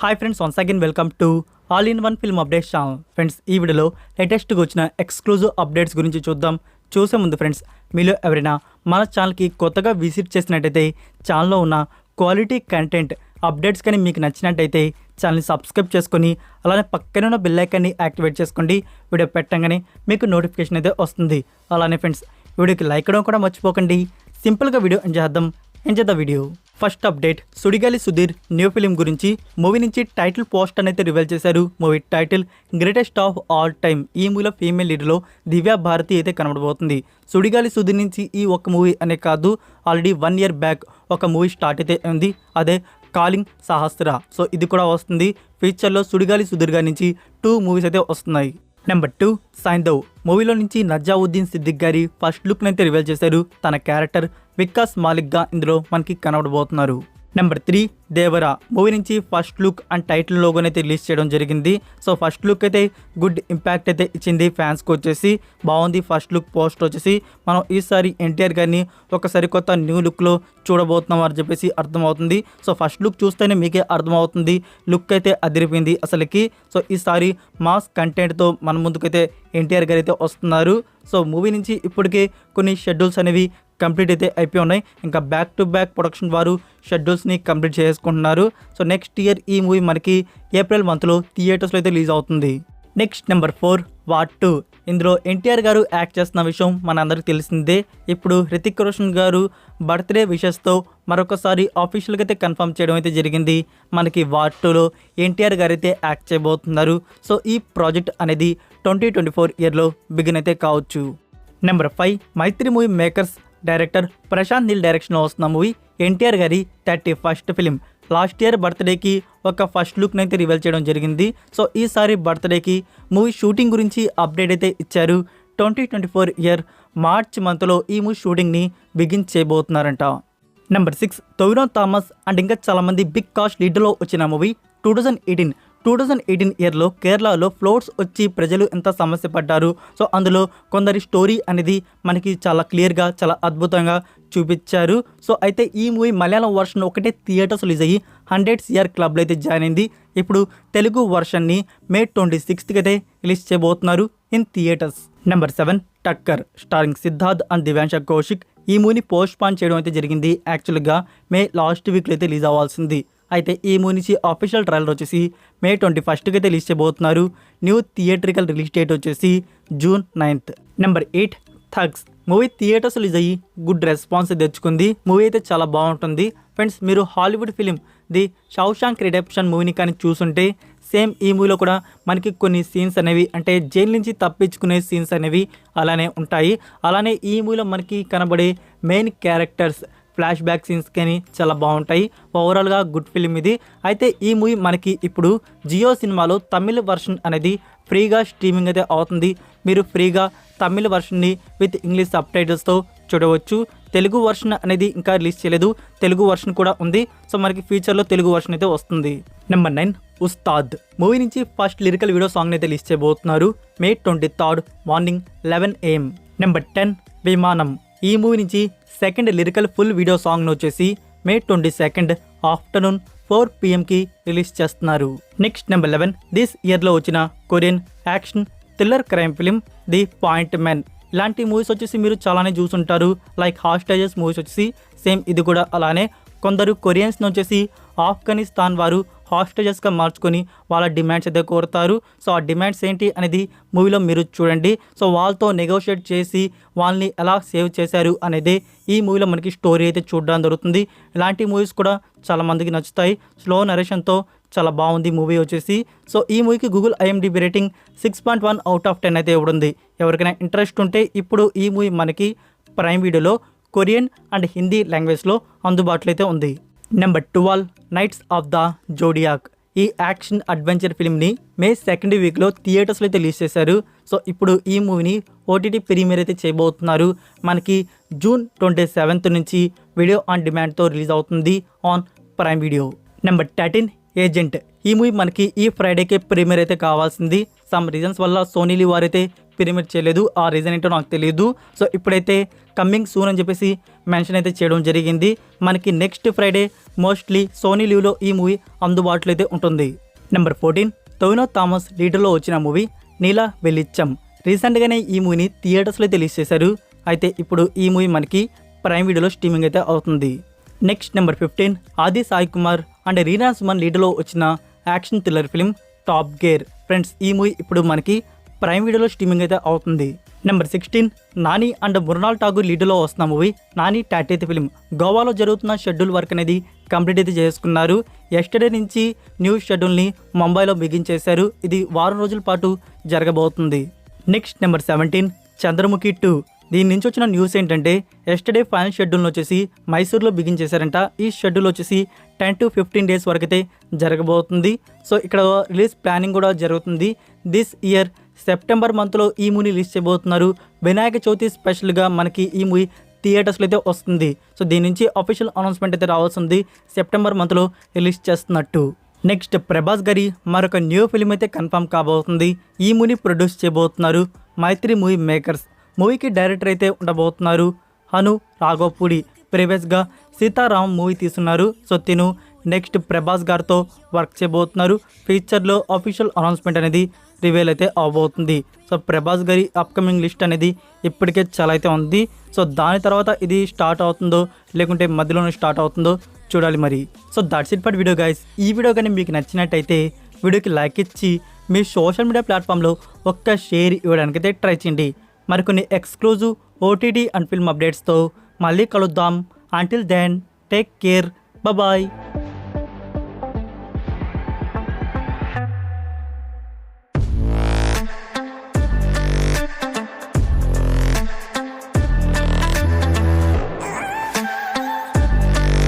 Hi friends, once again welcome to all in one film updates channel. Friends, ఈ వీడియోలో లేటెస్ట్గా వచ్చిన exclusive updates గురించి చూద్దాం. చూసే ముందు ఫ్రెండ్స్, మీలో ఎవరైనా మన ఛానల్కి కొత్తగా విజిట్ చేసినట్టయితే ఛానల్లో ఉన్న క్వాలిటీ కంటెంట్ అప్డేట్స్ కానీ మీకు నచ్చినట్టయితే ఛానల్ని సబ్స్క్రైబ్ చేసుకొని అలానే పక్కన ఉన్న బెల్ ఐకాన్ని యాక్టివేట్ చేసుకోండి. వీడియో పెట్టగానే మీకు నోటిఫికేషన్ అయితే వస్తుంది. అలానే ఫ్రెండ్స్, వీడియోకి లైక్ చేయడం కూడా మర్చిపోకండి. సింపుల్గా video enjoy the video. First update, Sudigali Sudheer new film గురించి మూవీ నుంచి టైటిల్ పోస్టర్ అయితే రివీల్ చేశారు. Movie title greatest of all time. ఈ మూవీలో ఫీమేల్ లీడర్లో దివ్యా భారతి అయితే కనబడబోతుంది. సుడిగాలి సుధీర్ నుంచి ఈ ఒక్క మూవీ అనే కాదు, ఆల్రెడీ 1 year బ్యాక్ ఒక మూవీ స్టార్ట్ అయితే ఉంది, అదే కాలింగ్ సహస్ర. సో ఇది కూడా వస్తుంది. ఫ్యూచర్లో సుడిగాలి సుధీర్ గారి నుంచి 2 మూవీస్ అయితే వస్తున్నాయి. నెంబర్ 2, సైంధవ్ మూవీలో నుంచి నజావుద్దీన్ సిద్దిక్ గారి ఫస్ట్ లుక్ని అయితే రివీల్ చేశారు. తన క్యారెక్టర్ వికాస్ మాలిక్గా ఇందులో మనకి కనబడబోతున్నారు. నెంబర్ 3, దేవరా మూవీ నుంచి ఫస్ట్ లుక్ అండ్ టైటిల్ లోగోని అయితే రిలీజ్ చేయడం జరిగింది. సో ఫస్ట్ లుక్ అయితే గుడ్ ఇంపాక్ట్ అయితే ఇచ్చింది ఫ్యాన్స్కి, వచ్చేసి బాగుంది. ఫస్ట్ లుక్ పోస్టర్ వచ్చేసి మనం ఈసారి ఎన్టీఆర్ గారిని ఒక సరికొత్త న్యూ లుక్లో చూడబోతున్నాం అని చెప్పేసి అర్థమవుతుంది. సో ఫస్ట్ లుక్ చూస్తేనే మీకే అర్థమవుతుంది, లుక్ అయితే అదిరిపోయింది అసలుకి. సో ఈసారి మాస్ కంటెంట్తో మన ముందుకైతే ఎన్టీఆర్ గారు అయితే వస్తున్నారు. సో మూవీ నుంచి ఇప్పటికే కొన్ని షెడ్యూల్స్ అనేవి కంప్లీట్ అయితే అయిపోయి ఉన్నాయి. ఇంకా బ్యాక్ టు బ్యాక్ ప్రొడక్షన్ వారు షెడ్యూల్స్ని కంప్లీట్ చేసుకుంటున్నారు. సో నెక్స్ట్ ఇయర్ ఈ మూవీ మనకి ఏప్రిల్ మంత్లో థియేటర్స్లో అయితే రిలీజ్ అవుతుంది. Next number 4, war 2. ఇందులో ఎన్టీఆర్ గారు యాక్ట్ చేస్తున్న విషయం మనందరికీ తెలిసిందే. ఇప్పుడు హృతిక్ రోషన్ గారు బర్త్డే విషెస్తో మరొకసారి ఆఫీషియల్గా అయితే కన్ఫర్మ్ చేయడం అయితే జరిగింది. మనకి వార్ 2లో ఎన్టీఆర్ గారు అయితే యాక్ట్ చేయబోతున్నారు. సో ఈ ప్రాజెక్ట్ అనేది 2024 ఇయర్లో బిగిన్ అయితే కావచ్చు. Number 5, Mythri movie makers director Prashanth Neel డైరెక్షన్లో వస్తున్న మూవీ ఎన్టీఆర్ గారి 31st ఫిలిం. లాస్ట్ ఇయర్ బర్త్డేకి ఒక ఫస్ట్ లుక్ని అయితే రివీల్ చేయడం జరిగింది. సో ఈసారి బర్త్డేకి మూవీ షూటింగ్ గురించి అప్డేట్ అయితే ఇచ్చారు. 2024 ఇయర్ మార్చ్ మంత్లో ఈ మూవీ షూటింగ్ని బిగిన్ చేయబోతున్నారంట. నెంబర్ 6, టొవినో థామస్ అండ్ ఇంకా చాలామంది బిగ్ కాస్ట్ లీడర్లో వచ్చిన మూవీ 2018 ఇయర్లో కేరళలో ఫ్లోట్స్ వచ్చి ప్రజలు ఎంత సమస్య పడ్డారు. సో అందులో కొందరి స్టోరీ అనేది మనకి చాలా క్లియర్గా, చాలా అద్భుతంగా చూపించారు. సో అయితే ఈ మూవీ మలయాళం వర్షన్ ఒకటే థియేటర్స్ రిలీజ్ అయ్యి 100 CR క్లబ్లో అయితే జాయిన్ అయింది. ఇప్పుడు తెలుగు వర్షన్ని May 26కి అయితే రిలీజ్ చేయబోతున్నారు in theatres. Number 7, Tucker starring Siddharth and Divyansha Kaushik. ఈ మూవీని పోస్ట్ పోన్ చేయడం అయితే జరిగింది. యాక్చువల్గా మే లాస్ట్ వీక్లో అయితే రిలీజ్ అవ్వాల్సింది. అయితే ఈ మూవీ నుంచి ఆఫీషియల్ ట్రైలర్ వచ్చేసి May 21కి అయితే రిలీజ్ చేయబోతున్నారు. న్యూ థియేట్రికల్ రిలీజ్ డేట్ వచ్చేసి June 9th. Number 8, thugs movie theatres release అయ్యి గుడ్ రెస్పాన్స్ తెచ్చుకుంది. మూవీ అయితే చాలా బాగుంటుంది. ఫ్రెండ్స్, మీరు హాలీవుడ్ ఫిలిం ది షావ్షాంక్ రిడెంప్షన్ మూవీని కానీ చూసుంటే సేమ్ ఈ మూవీలో కూడా మనకి కొన్ని సీన్స్ అనేవి, అంటే జైలు నుంచి తప్పించుకునే సీన్స్ అనేవి అలానే ఉంటాయి. అలానే ఈ మూవీలో మనకి కనబడే main characters flash back scenes కానీ చాలా బాగుంటాయి. ఓవరాల్గా గుడ్ ఫిలిం ఇది. అయితే ఈ మూవీ మనకి ఇప్పుడు జియో సినిమాలో తమిళ వర్షన్ అనేది ఫ్రీగా స్ట్రీమింగ్ అయితే అవుతుంది. మీరు ఫ్రీగా తమిళ వర్షన్ని విత్ ఇంగ్లీష్ సబ్‌టైటిల్స్తో చూడవచ్చు. తెలుగు వర్షన్ అనేది ఇంకా రిలీజ్ చేయలేదు, తెలుగు వర్షన్ కూడా ఉంది. సో మనకి ఫ్యూచర్లో తెలుగు వర్షన్ అయితే వస్తుంది. నెంబర్ 9, ఉస్తాద్ మూవీ నుంచి ఫస్ట్ లిరికల్ వీడియో సాంగ్ని అయితే రిలీజ్ చేయబోతున్నారు May 23rd morning 11 AM. Number 10, విమానం ఈ మూవీ నుంచి సెకండ్ లిరికల్ ఫుల్ వీడియో సాంగ్ను వచ్చేసి May 22nd ఆఫ్టర్నూన్ 4 PMకి రిలీజ్ చేస్తున్నారు. నెక్స్ట్ నెంబర్ 11, దిస్ ఇయర్లో వచ్చిన Korean action thriller crime film the point men. ఇలాంటి మూవీస్ వచ్చేసి మీరు చాలానే చూసుంటారు. లైక్ హాస్టేజెస్ మూవీస్ వచ్చేసి సేమ్ ఇది కూడా అలానే. కొందరు కొరియన్స్ని వచ్చేసి ఆఫ్ఘనిస్తాన్ వారు హాస్టేజెస్గా మార్చుకొని వాళ్ళ డిమాండ్స్ అయితే కోరుతారు. సో ఆ డిమాండ్స్ ఏంటి అనేది మూవీలో మీరు చూడండి. సో వాళ్ళతో నెగోషియేట్ చేసి వాళ్ళని ఎలా సేవ్ చేశారు అనేది ఈ మూవీలో మనకి స్టోరీ అయితే చూడడం జరుగుతుంది. ఇలాంటి మూవీస్ కూడా చాలామందికి నచ్చుతాయి. స్లో నరేషన్తో చాలా బాగుంది మూవీ వచ్చేసి. సో ఈ మూవీకి Google IMDb rating 6.1 out of 10 అయితే ఇవ్వడుంది. ఎవరికైనా ఇంట్రెస్ట్ ఉంటే ఇప్పుడు ఈ మూవీ మనకి ప్రైమ్ వీడియోలో కొరియన్ అండ్ హిందీ లాంగ్వేజ్లో అందుబాటులో అయితే ఉంది. Number 12, nights of the zodiac ఈ యాక్షన్ అడ్వెంచర్ ఫిల్మ్ని May 2nd వీక్లో థియేటర్స్లో అయితే రిలీజ్ చేశారు. సో ఇప్పుడు ఈ మూవీని OTT ప్రీమియర్ అయితే చేయబోతున్నారు. మనకి June 27th నుంచి వీడియో ఆన్ డిమాండ్తో రిలీజ్ అవుతుంది on prime video. Number 13, agent ఈ మూవీ మనకి ఈ ఫ్రైడేకే ప్రీమియర్ అయితే కావాల్సింది. సమ్ రీజన్స్ వల్ల సోనీ లీవ్ వారైతే ప్రీమియర్ చేయలేదు. ఆ రీజన్ ఏంటో నాకు తెలియదు. సో ఇప్పుడైతే కమ్మింగ్ సూన్ అని చెప్పేసి మెన్షన్ అయితే చేయడం జరిగింది. మనకి నెక్స్ట్ ఫ్రైడే మోస్ట్లీ సోనీ లీవ్లో ఈ మూవీ అందుబాటులో అయితే ఉంటుంది. నెంబర్ 14 టొవినో థామస్ లీడర్లో వచ్చిన మూవీ నీలా వెలిచ్చం. రీసెంట్గానే ఈ మూవీని థియేటర్స్లో అయితే రిలీజ్ చేశారు. అయితే ఇప్పుడు ఈ మూవీ మనకి ప్రైమ్ వీడియోలో స్ట్రీమింగ్ అయితే అవుతుంది. నెక్స్ట్ నెంబర్ 15 ఆది సాయి కుమార్ అండ్ రీనా సుమన్ లీడర్లో వచ్చిన action thriller film top gear. Friends ఈ మూవీ ఇప్పుడు మనకి ప్రైమ్ వీడియోలో స్ట్రీమింగ్ అయితే అవుతుంది. నెంబర్ 16 నాని అండ్ మృణాల్ ఠాగూర్ లీడర్లో వస్తున్న మూవీ నాని టాటేత్ ఫిలిం. గోవాలో జరుగుతున్న షెడ్యూల్ వర్క్ అనేది కంప్లీట్ అయితే చేసుకున్నారు. ఎస్టర్డే నుంచి న్యూ షెడ్యూల్ని ముంబైలో బిగించేశారు. ఇది వారం రోజుల పాటు జరగబోతుంది. Next number 17 Chandramukhi 2. దీని నుంచి వచ్చిన న్యూస్ ఏంటంటే ఎస్టర్డే ఫైనల్ షెడ్యూల్ని వచ్చేసి మైసూర్లో బిగించేశారంట. ఈ షెడ్యూల్ వచ్చేసి 10 to 15 డేస్ వరకు అయితే జరగబోతుంది. సో ఇక్కడ రిలీజ్ ప్లానింగ్ కూడా జరుగుతుంది. దిస్ ఇయర్ సెప్టెంబర్ మంత్లో ఈ మూవీ రిలీజ్ చేయబోతున్నారు. వినాయక చవితి స్పెషల్గా మనకి ఈ మూవీ థియేటర్స్లో అయితే వస్తుంది. సో దీని నుంచి అఫీషియల్ అనౌన్స్మెంట్ అయితే రావాల్సింది. సెప్టెంబర్ మంత్లో రిలీజ్ చేస్తున్నట్టు. నెక్స్ట్ ప్రభాస్ గారి మరొక న్యూ ఫిలిం అయితే కన్ఫర్మ్ కాబోతుంది. ఈ మూవీని ప్రొడ్యూస్ చేయబోతున్నారు మైత్రి మూవీ మేకర్స్. మూవీకి డైరెక్టర్ అయితే ఉండబోతున్నారు హను రాఘవపూడి. ప్రీవియస్గా సీతారాం మూవీ తీస్తున్నారు. సో తిను నెక్స్ట్ ప్రభాస్ గారితో వర్క్ చేయబోతున్నారు. ఫ్యూచర్లో అఫీషియల్ అనౌన్స్మెంట్ అనేది రివీల్ అయితే అవబోతుంది. సో ప్రభాస్ గారి అప్కమింగ్ లిస్ట్ అనేది ఇప్పటికే చాలా అయితే ఉంది. సో దాని తర్వాత ఇది స్టార్ట్ అవుతుందో లేకుంటే మధ్యలోనే స్టార్ట్ అవుతుందో చూడాలి మరి. So that's it for video guys. ఈ వీడియో కానీ మీకు నచ్చినట్టయితే వీడియోకి లైక్ ఇచ్చి మీ సోషల్ మీడియా ప్లాట్ఫామ్లో ఒక్క షేర్ ఇవ్వడానికైతే ట్రై చేయండి. మరికొన్ని ఎక్స్క్లూజివ్ ఓటీటీ అండ్ ఫిల్మ్ అప్డేట్స్తో మళ్ళీ కలుద్దాం. Until then take care, bye.